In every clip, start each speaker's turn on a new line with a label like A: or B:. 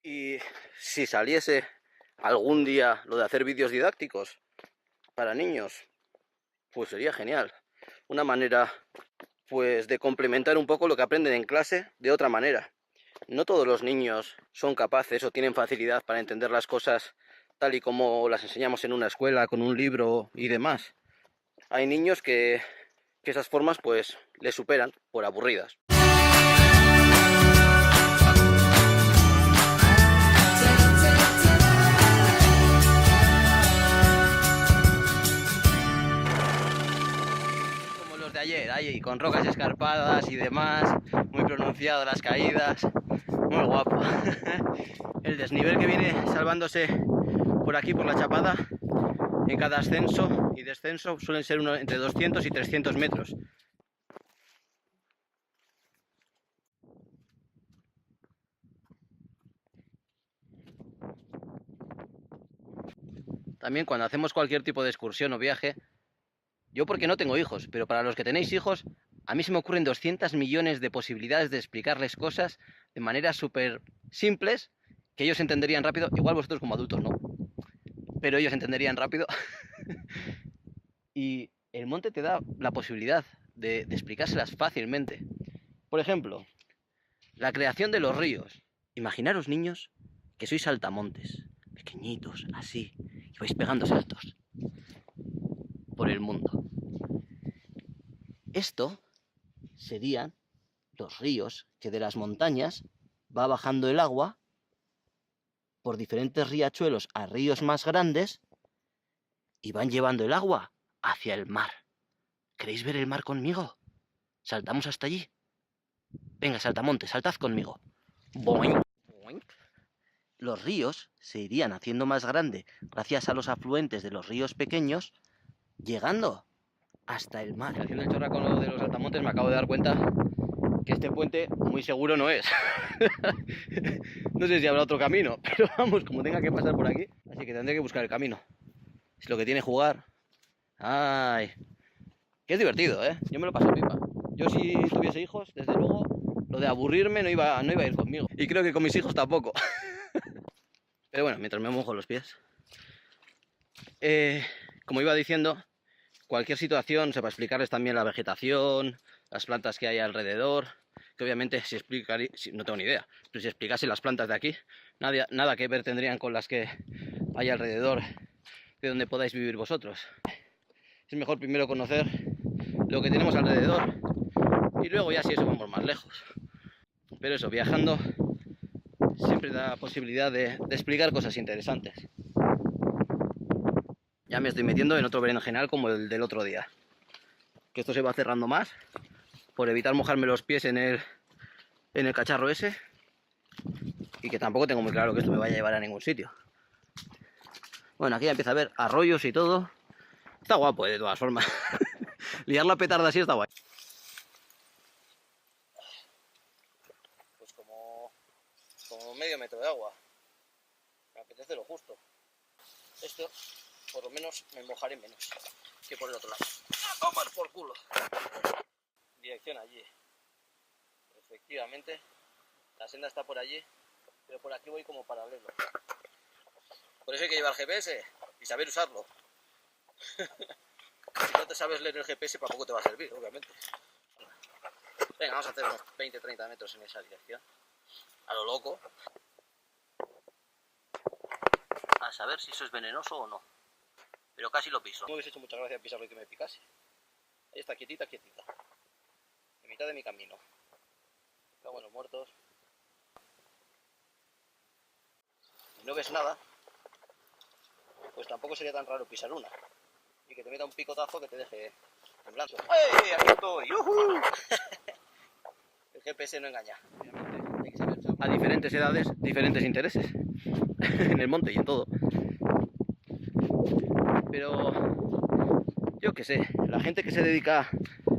A: Y si saliese algún día lo de hacer vídeos didácticos para niños, pues sería genial. Una manera, pues, de complementar un poco lo que aprenden en clase de otra manera. No todos los niños son capaces o tienen facilidad para entender las cosas tal y como las enseñamos en una escuela, con un libro y demás. Hay niños que esas formas, pues, les superan por aburridas. De ayer, ahí con rocas escarpadas y demás, muy pronunciado las caídas, muy guapo. El desnivel que viene salvándose por aquí, por la chapada, en cada ascenso y descenso suelen ser entre 200 y 300 metros. También cuando hacemos cualquier tipo de excursión o viaje, yo porque no tengo hijos, pero para los que tenéis hijos, a mí se me ocurren 200 millones de posibilidades de explicarles cosas de maneras súper simples, que ellos entenderían rápido. Igual vosotros como adultos no, pero ellos entenderían rápido. Y el monte te da la posibilidad de explicárselas fácilmente. Por ejemplo, la creación de los ríos. Imaginaros, niños, que sois saltamontes, pequeñitos, así, y vais pegando saltos por el mundo. Esto serían los ríos que de las montañas va bajando el agua por diferentes riachuelos a ríos más grandes y van llevando el agua hacia el mar. ¿Queréis ver el mar conmigo? ¿Saltamos hasta allí? Venga, saltamontes, saltad conmigo. Boing, boing. Los ríos se irían haciendo más grandes gracias a los afluentes de los ríos pequeños, llegando hasta el mar. Haciendo el chorra con lo de los saltamontes me acabo de dar cuenta que este puente muy seguro no es. No sé si habrá otro camino, pero vamos, como tenga que pasar por aquí, así que tendré que buscar el camino. Es lo que tiene jugar. Ay, que es divertido, ¿eh? Yo me lo paso pipa. Yo si tuviese hijos, desde luego, lo de aburrirme no iba a ir conmigo. Y creo que con mis hijos tampoco. Pero bueno, mientras me mojo los pies. Como iba diciendo, cualquier situación se va a explicarles también la vegetación, las plantas que hay alrededor, que obviamente si explicaría, no tengo ni idea, pero si explicase las plantas de aquí, nada que ver tendrían con las que hay alrededor de donde podáis vivir vosotros. Es mejor primero conocer lo que tenemos alrededor y luego ya si eso vamos más lejos. Pero eso, viajando siempre da la posibilidad de explicar cosas interesantes. Ya me estoy metiendo en otro berenjenal como el del otro día, que esto se va cerrando más por evitar mojarme los pies en el cacharro ese, y que tampoco tengo muy claro que esto me vaya a llevar a ningún sitio. Bueno, aquí ya empieza a haber arroyos y todo. Está guapo, de todas formas. Liar la petarda así está guay. Pues como medio metro de agua. Me apetece lo justo. Esto, por lo menos, me mojaré menos que por el otro lado. ¡A tomar por culo! Dirección allí. Efectivamente, la senda está por allí, pero por aquí voy como paralelo. Por eso hay que llevar GPS y saber usarlo. Si no te sabes leer el GPS, para poco te va a servir, obviamente. Venga, vamos a hacer unos 20-30 metros en esa dirección. A lo loco. A saber si eso es venenoso o no. Pero casi lo piso. No me hubiese hecho mucha gracia pisarlo y que me picase. Ahí está, quietita, quietita. En mitad de mi camino. Cago en los muertos. Y no ves nada, pues tampoco sería tan raro pisar una. Y que te meta un picotazo que te deje temblando. ¡Ey! ¡Aquí estoy! ¡Yuhu! El GPS no engaña. Obviamente hay que saber usarlo. A diferentes edades, diferentes intereses. En el monte y en todo. Pero yo qué sé, la gente que se dedica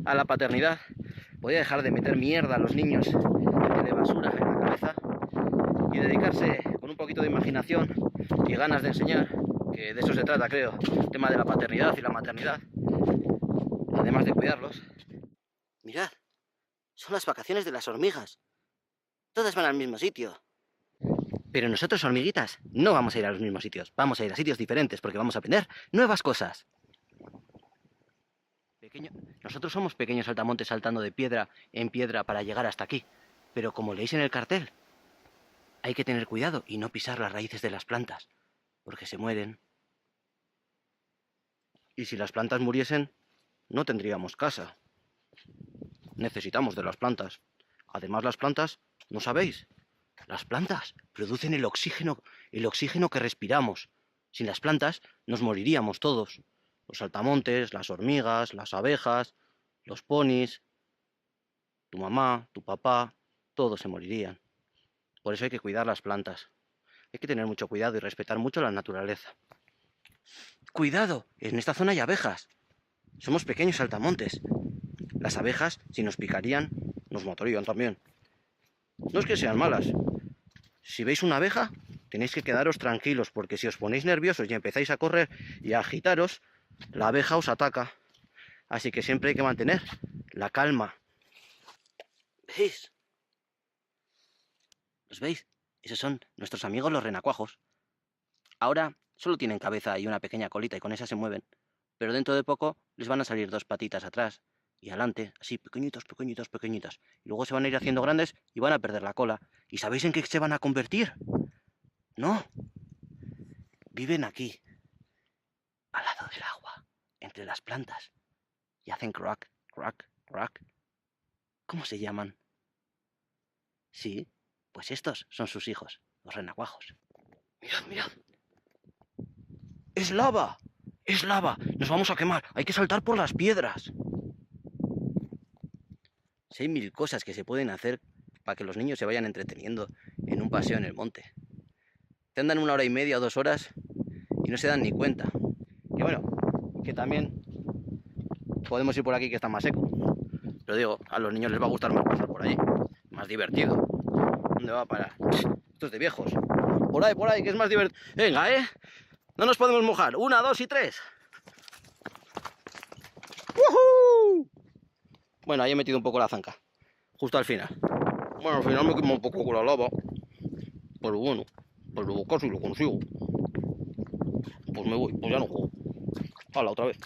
A: a la paternidad podría dejar de meter mierda a los niños de basura en la cabeza y dedicarse con un poquito de imaginación y ganas de enseñar, que de eso se trata, creo, el tema de la paternidad y la maternidad, además de cuidarlos. Mirad, son las vacaciones de las hormigas. Todas van al mismo sitio. Pero nosotros, hormiguitas, no vamos a ir a los mismos sitios. Vamos a ir a sitios diferentes porque vamos a aprender nuevas cosas. Nosotros somos pequeños saltamontes saltando de piedra en piedra para llegar hasta aquí. Pero como leéis en el cartel, hay que tener cuidado y no pisar las raíces de las plantas, porque se mueren. Y si las plantas muriesen, no tendríamos casa. Necesitamos de las plantas. Además, las plantas, ¿no sabéis? Las plantas producen el oxígeno que respiramos. Sin las plantas nos moriríamos todos. Los saltamontes, las hormigas, las abejas, los ponis, tu mamá, tu papá, todos se morirían. Por eso hay que cuidar las plantas. Hay que tener mucho cuidado y respetar mucho la naturaleza. ¡Cuidado! En esta zona hay abejas. Somos pequeños saltamontes. Las abejas, si nos picarían, nos matarían también. No es que sean malas. Si veis una abeja, tenéis que quedaros tranquilos, porque si os ponéis nerviosos y empezáis a correr y a agitaros, la abeja os ataca. Así que siempre hay que mantener la calma. ¿Veis? ¿Los veis? Esos son nuestros amigos los renacuajos. Ahora solo tienen cabeza y una pequeña colita y con esa se mueven. Pero dentro de poco les van a salir dos patitas atrás y adelante, así pequeñitos, pequeñitos, pequeñitos. Y luego se van a ir haciendo grandes y van a perder la cola. ¿Y sabéis en qué se van a convertir? No. Viven aquí, al lado del agua, entre las plantas. Y hacen crack, crack, crack. ¿Cómo se llaman? Sí, pues estos son sus hijos, los renacuajos. Mirad, mirad. ¡Es lava! ¡Es lava! ¡Nos vamos a quemar! ¡Hay que saltar por las piedras! Si hay mil cosas que se pueden hacer para que los niños se vayan entreteniendo en un paseo en el monte. Te andan 1 hora y media o 2 horas y no se dan ni cuenta. Que bueno, que también podemos ir por aquí que está más seco. Pero digo, a los niños les va a gustar más pasar por ahí. Más divertido. ¿Dónde va a parar? Esto es de viejos. Por ahí, que es más divertido. Venga, ¿eh? No nos podemos mojar. 1, 2 y 3. ¡Woohoo! Bueno, ahí he metido un poco la zanca. Justo al final. Bueno, al final me quemo un poco con la lava. Pero bueno, pues luego casi lo consigo. Pues me voy, pues ya no juego. Hala, otra vez.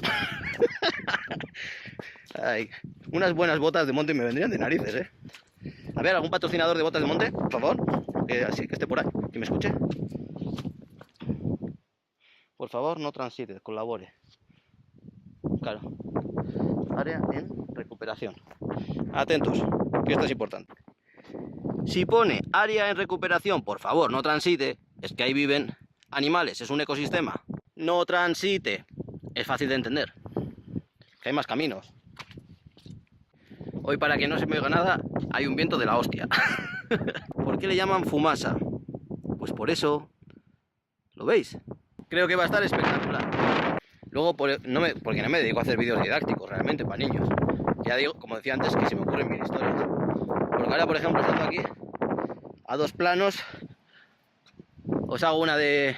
A: Ay, unas buenas botas de monte me vendrían de narices, ¿eh? A ver, ¿algún patrocinador de botas de monte? Por favor. Así que esté por ahí, que me escuche. Por favor, no transite, colabore. Claro. Área en recuperación. Atentos, que esto es importante. Si pone área en recuperación, por favor, no transite, es que ahí viven animales, es un ecosistema. No transite. Es fácil de entender. Que hay más caminos. Hoy, para que no se me oiga nada, hay un viento de la hostia. ¿Por qué le llaman fumasa? Pues por eso. ¿Lo veis? Creo que va a estar espectacular. Luego, porque no me dedico a hacer vídeos didácticos realmente para niños. Ya digo, como decía antes, que se me ocurren mil historias. Porque ahora, por ejemplo, estando aquí, a 2 planos, os hago una de...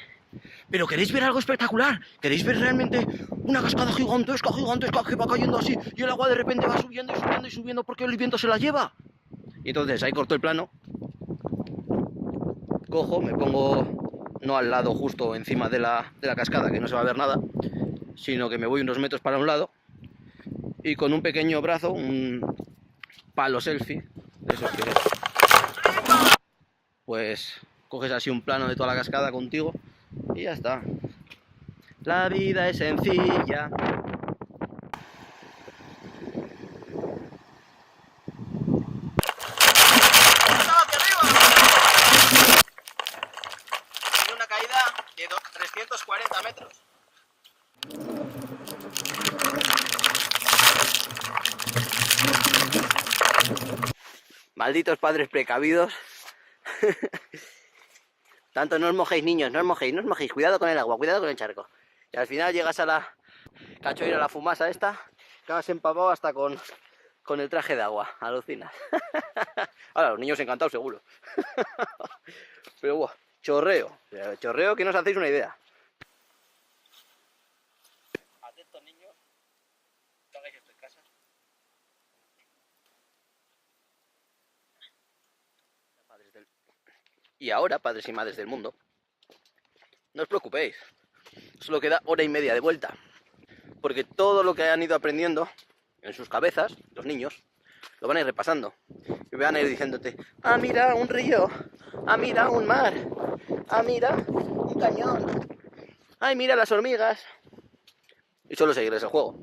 A: ¿Pero queréis ver algo espectacular? ¿Queréis ver realmente una cascada gigantesca, gigantesca, que va cayendo así y el agua de repente va subiendo y subiendo y subiendo porque el viento se la lleva? Y entonces ahí corto el plano, cojo, me pongo no al lado justo encima de la cascada, que no se va a ver nada, sino que me voy unos metros para un lado y con un pequeño brazo, un palo selfie, de esos que... pues coges así un plano de toda la cascada contigo y ya está. La vida es sencilla. Tiene una caída de 340 metros. Malditos padres precavidos. Tanto no os mojéis, niños, no os mojéis, no os mojéis. Cuidado con el agua, cuidado con el charco. Y al final llegas a la cachoeira, la fumasa esta, acabas empapado hasta con el traje de agua. Alucinas. Ahora, los niños encantados seguro. Pero buah, chorreo. Chorreo que no os hacéis una idea. Atentos, niños. No hagáis esto en casa. Y ahora, padres y madres del mundo, no os preocupéis, solo queda hora y media de vuelta, porque todo lo que han ido aprendiendo en sus cabezas, los niños, lo van a ir repasando y van a ir diciéndote: ah, mira, un río, ah, mira, un mar, ah, mira, un cañón, ay, mira las hormigas. Y solo seguirles el juego.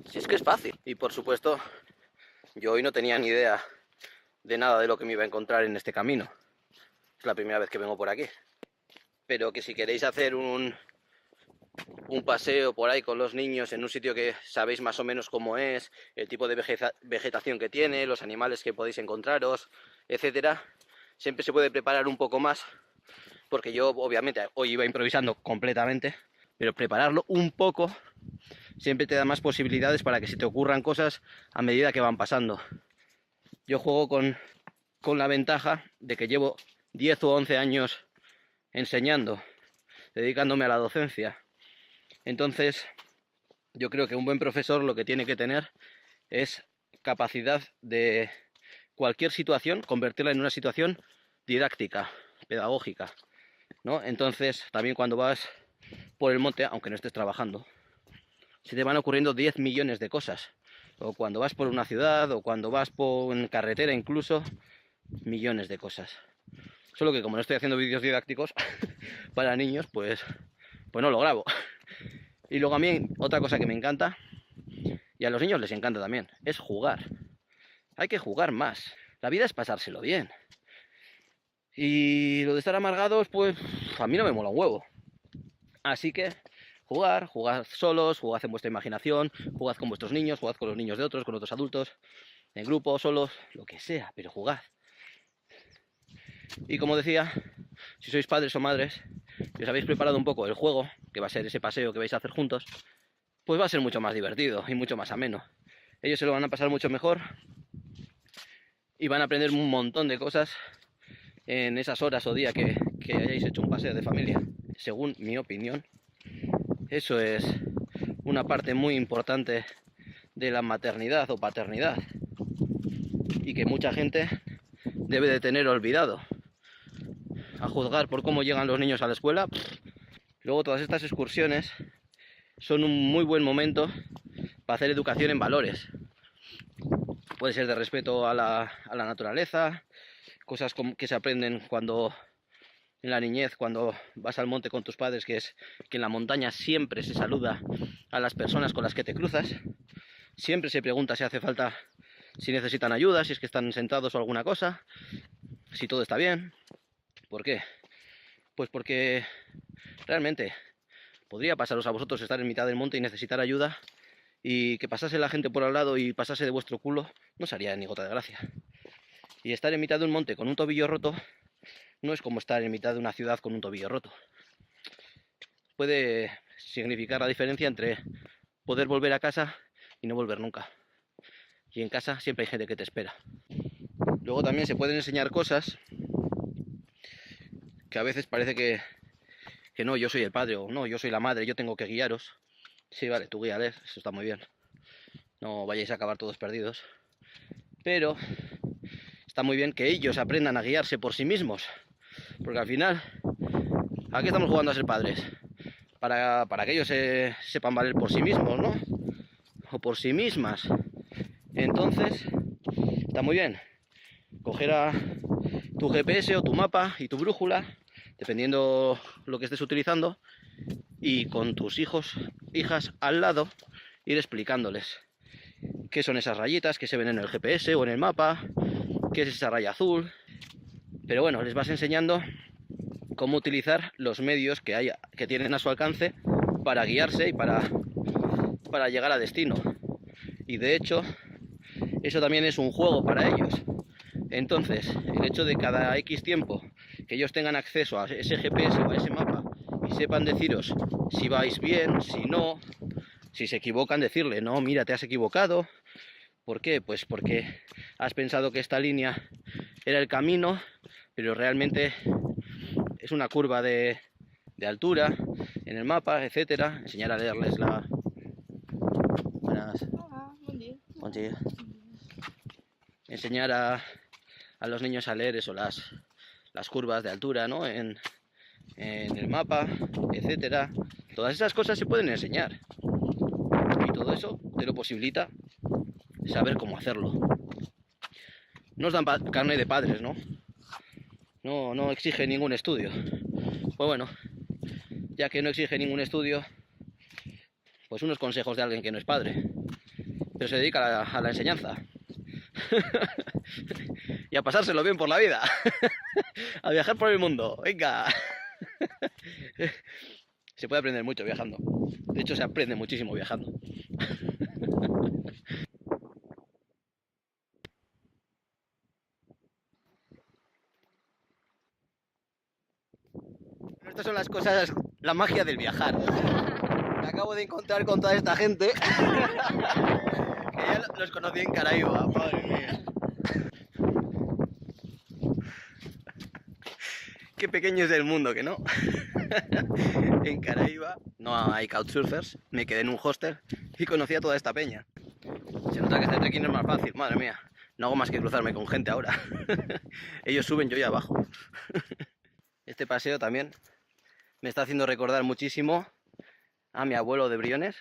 A: Si es que es fácil. Y por supuesto, yo hoy no tenía ni idea de nada de lo que me iba a encontrar en este camino. Es la primera vez que vengo por aquí. Pero que si queréis hacer un paseo por ahí con los niños en un sitio que sabéis más o menos cómo es, el tipo de vegetación que tiene, los animales que podéis encontraros, etcétera, siempre se puede preparar un poco más, porque yo obviamente hoy iba improvisando completamente, pero prepararlo un poco siempre te da más posibilidades para que se te ocurran cosas a medida que van pasando. Yo juego con la ventaja de que llevo 10 o 11 años enseñando, dedicándome a la docencia. Entonces, yo creo que un buen profesor lo que tiene que tener es capacidad de cualquier situación, convertirla en una situación didáctica, pedagógica, ¿no? Entonces, también cuando vas por el monte, aunque no estés trabajando, se te van ocurriendo 10 millones de cosas. O cuando vas por una ciudad, o cuando vas por una carretera incluso, millones de cosas. Solo que como no estoy haciendo vídeos didácticos para niños, pues no lo grabo. Y luego a mí, otra cosa que me encanta, y a los niños les encanta también, es jugar. Hay que jugar más. La vida es pasárselo bien. Y lo de estar amargados, pues a mí no me mola un huevo. Así que jugad solos, jugad en vuestra imaginación, jugad con vuestros niños, jugad con los niños de otros, con otros adultos, en grupo, solos, lo que sea, pero jugad. Y como decía, si sois padres o madres y os habéis preparado un poco el juego, que va a ser ese paseo que vais a hacer juntos, pues va a ser mucho más divertido y mucho más ameno. Ellos se lo van a pasar mucho mejor y van a aprender un montón de cosas en esas horas o día que hayáis hecho un paseo de familia. Según mi opinión, eso es una parte muy importante de la maternidad o paternidad y que mucha gente debe de tener olvidado. A juzgar por cómo llegan los niños a la escuela, luego todas estas excursiones son un muy buen momento para hacer educación en valores. Puede ser de respeto a la naturaleza, cosas que se aprenden cuando en la niñez, cuando vas al monte con tus padres, que es que en la montaña siempre se saluda a las personas con las que te cruzas, siempre se pregunta si hace falta, si necesitan ayuda, si es que están sentados o alguna cosa, si todo está bien. ¿Por qué? Pues porque realmente podría pasaros a vosotros estar en mitad del monte y necesitar ayuda, y que pasase la gente por al lado y pasase de vuestro culo, no os haría ni gota de gracia. Y estar en mitad de un monte con un tobillo roto no es como estar en mitad de una ciudad con un tobillo roto. Puede significar la diferencia entre poder volver a casa y no volver nunca. Y en casa siempre hay gente que te espera. Luego también se pueden enseñar cosas que a veces parece que no, yo soy el padre, o no, yo soy la madre, yo tengo que guiaros. Sí, vale, tú guíales, eso está muy bien. No vayáis a acabar todos perdidos. Pero está muy bien que ellos aprendan a guiarse por sí mismos. Porque al final, ¿a qué estamos jugando a ser padres? Para que ellos sepan valer por sí mismos, ¿no? O por sí mismas. Entonces, está muy bien coger a tu GPS o tu mapa y tu brújula, dependiendo lo que estés utilizando, y con tus hijos, hijas al lado, ir explicándoles qué son esas rayitas que se ven en el GPS o en el mapa, qué es esa raya azul. Pero bueno, les vas enseñando cómo utilizar los medios que tienen a su alcance para guiarse y para llegar a destino. Y de hecho, eso también es un juego para ellos. Entonces, el hecho de cada X tiempo que ellos tengan acceso a ese GPS o a ese mapa y sepan deciros si vais bien, si no, si se equivocan, decirle: no, mira, te has equivocado. ¿Por qué? Pues porque has pensado que esta línea era el camino, pero realmente es una curva de altura en el mapa, etcétera. Enseñar a leerles la... Buenas.
B: Hola, buen día.
A: Buen día. Enseñar a los niños a leer eso, las las curvas de altura, ¿no? En el mapa, etcétera. Todas esas cosas se pueden enseñar. Y todo eso te lo posibilita saber cómo hacerlo. Nos dan carnet de padres, ¿no? No exige ningún estudio. Pues bueno, ya que no exige ningún estudio, pues unos consejos de alguien que no es padre, pero se dedica a la enseñanza. Y a pasárselo bien por la vida. A viajar por el mundo. Venga. Se puede aprender mucho viajando. De hecho, se aprende muchísimo viajando. Estas son las cosas, la magia del viajar. Me acabo de encontrar con toda esta gente que ya los conocí en Caraíba. Madre mía. Qué pequeño es el mundo, ¿que no? En Caraíba no hay couchsurfers, me quedé en un hostel y conocí a toda esta peña. Se nota que este trekking es más fácil, madre mía. No hago más que cruzarme con gente ahora. Ellos suben, yo ya bajo. Este paseo también me está haciendo recordar muchísimo a mi abuelo de Briones,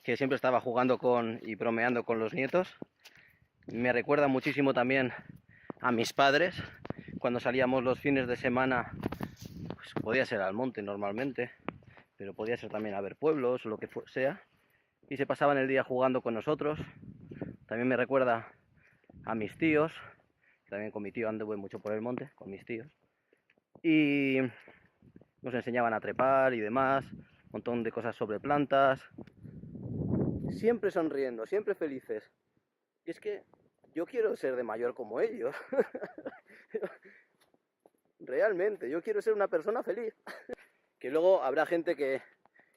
A: que siempre estaba jugando y bromeando con los nietos. Me recuerda muchísimo también a mis padres, cuando salíamos los fines de semana, pues podía ser al monte normalmente, pero podía ser también a ver pueblos o lo que sea, y se pasaban el día jugando con nosotros. También me recuerda a mis tíos, también con mi tío anduve mucho por el monte, con mis tíos, y nos enseñaban a trepar y demás, un montón de cosas sobre plantas, siempre sonriendo, siempre felices. Y es que yo quiero ser de mayor como ellos. Realmente, yo quiero ser una persona feliz. Que luego habrá gente que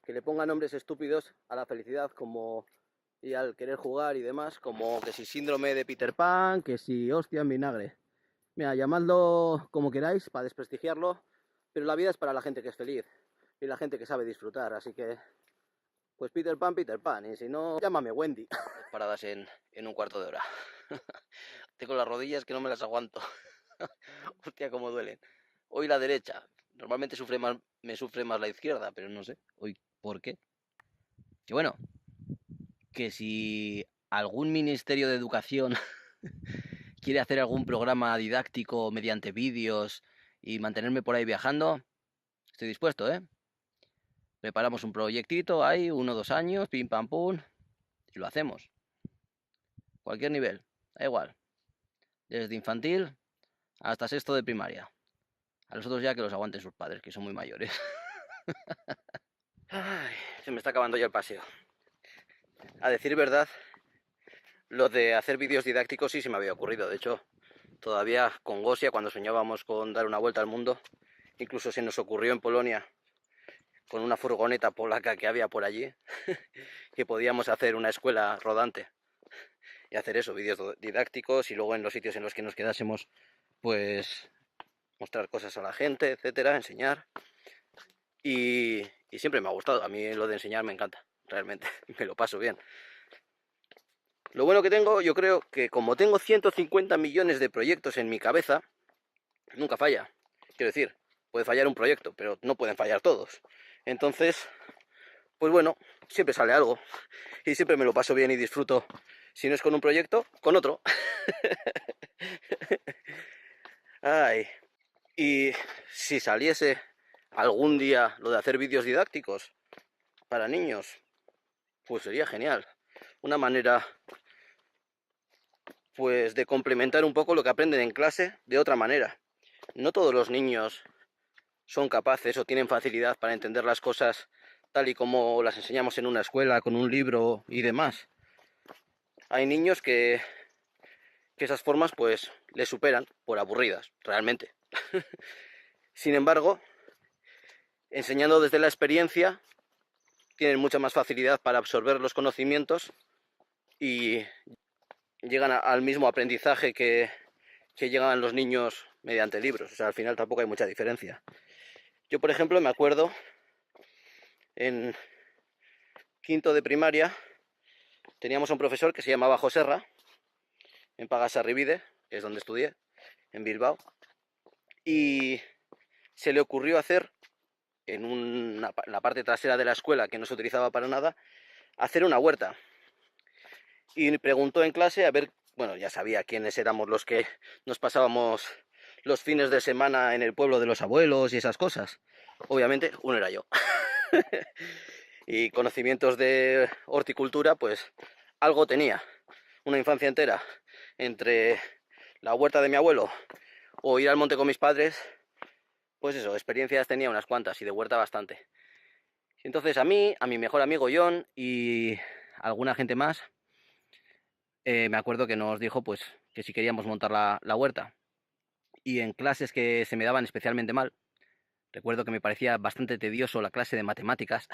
A: le ponga nombres estúpidos a la felicidad, como y al querer jugar y demás, como que si síndrome de Peter Pan, que si hostia en vinagre. Mira, llamadlo como queráis para desprestigiarlo, pero la vida es para la gente que es feliz y la gente que sabe disfrutar, así que pues Peter Pan, y si no, llámame Wendy. Paradas en un cuarto de hora. Tengo las rodillas que no me las aguanto. Hostia, cómo duelen. Hoy la derecha. Normalmente me sufre más la izquierda, pero no sé hoy por qué. Y bueno, que si algún ministerio de educación quiere hacer algún programa didáctico mediante vídeos y mantenerme por ahí viajando, estoy dispuesto, ¿eh? Preparamos un proyectito ahí, 1 o 2 años, pim pam pum, y lo hacemos. Cualquier nivel, da igual. Desde infantil hasta sexto de primaria. A los otros ya que los aguanten sus padres, que son muy mayores. Ay, se me está acabando ya el paseo. A decir verdad, lo de hacer vídeos didácticos sí se me había ocurrido. De hecho, todavía con Gosia, cuando soñábamos con dar una vuelta al mundo, incluso se nos ocurrió en Polonia, con una furgoneta polaca que había por allí, que podíamos hacer una escuela rodante y hacer eso, vídeos didácticos, y luego en los sitios en los que nos quedásemos, pues mostrar cosas a la gente, etcétera, enseñar. Y siempre me ha gustado. A mí lo de enseñar me encanta, realmente. Me lo paso bien. Lo bueno que tengo, yo creo que como tengo 150 millones de proyectos en mi cabeza, nunca falla. Quiero decir, puede fallar un proyecto, pero no pueden fallar todos. Entonces, pues bueno, siempre sale algo. Y siempre me lo paso bien y disfruto. Si no es con un proyecto, con otro. Ay. Y si saliese algún día lo de hacer vídeos didácticos para niños, pues sería genial. Una manera, pues, de complementar un poco lo que aprenden en clase de otra manera. No todos los niños son capaces o tienen facilidad para entender las cosas tal y como las enseñamos en una escuela, con un libro y demás. Hay niños que esas formas pues les superan por aburridas, realmente. Sin embargo, enseñando desde la experiencia, tienen mucha más facilidad para absorber los conocimientos y llegan al mismo aprendizaje que llegan los niños mediante libros. O sea, al final tampoco hay mucha diferencia. Yo, por ejemplo, me acuerdo en quinto de primaria teníamos un profesor que se llamaba Joserra, en Pagasarribide, que es donde estudié, en Bilbao, y se le ocurrió hacer, en la parte trasera de la escuela, que no se utilizaba para nada, hacer una huerta. Y preguntó en clase a ver, bueno, ya sabía quiénes éramos los que nos pasábamos los fines de semana en el pueblo de los abuelos y esas cosas. Obviamente, uno era yo. Y conocimientos de horticultura, pues algo tenía. Una infancia entera entre la huerta de mi abuelo o ir al monte con mis padres, pues eso, experiencias tenía unas cuantas y de huerta bastante. Entonces a mí, a mi mejor amigo John y alguna gente más, me acuerdo que nos dijo pues que si queríamos montar la huerta. Y en clases que se me daban especialmente mal, recuerdo que me parecía bastante tedioso la clase de matemáticas,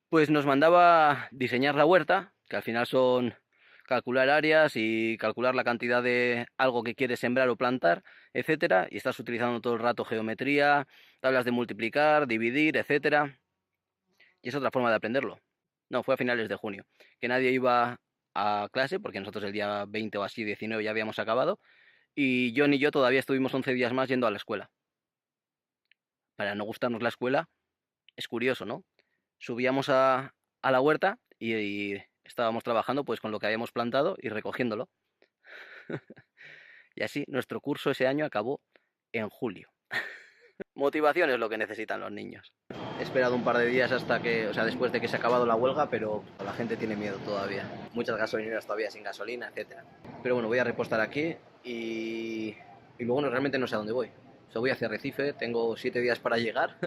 A: pues nos mandaba diseñar la huerta, que al final son calcular áreas y calcular la cantidad de algo que quieres sembrar o plantar, etcétera, y estás utilizando todo el rato geometría, tablas de multiplicar, dividir, etcétera, y es otra forma de aprenderlo. No, fue a finales de junio, que nadie iba a clase, porque nosotros el día 20 o así, 19 ya habíamos acabado, y John y yo todavía estuvimos 11 días más yendo a la escuela. Para no gustarnos la escuela, es curioso, ¿no? Subíamos a la huerta y estábamos trabajando pues con lo que habíamos plantado y recogiéndolo. Y así nuestro curso ese año acabó en julio. Motivación es lo que necesitan los niños. He esperado un par de días hasta que, o sea, después de que se ha acabado la huelga, pero la gente tiene miedo todavía. Muchas gasolineras todavía sin gasolina, etcétera. Pero bueno, voy a repostar aquí y luego realmente no sé a dónde voy. O sea, voy hacia Recife, tengo 7 días para llegar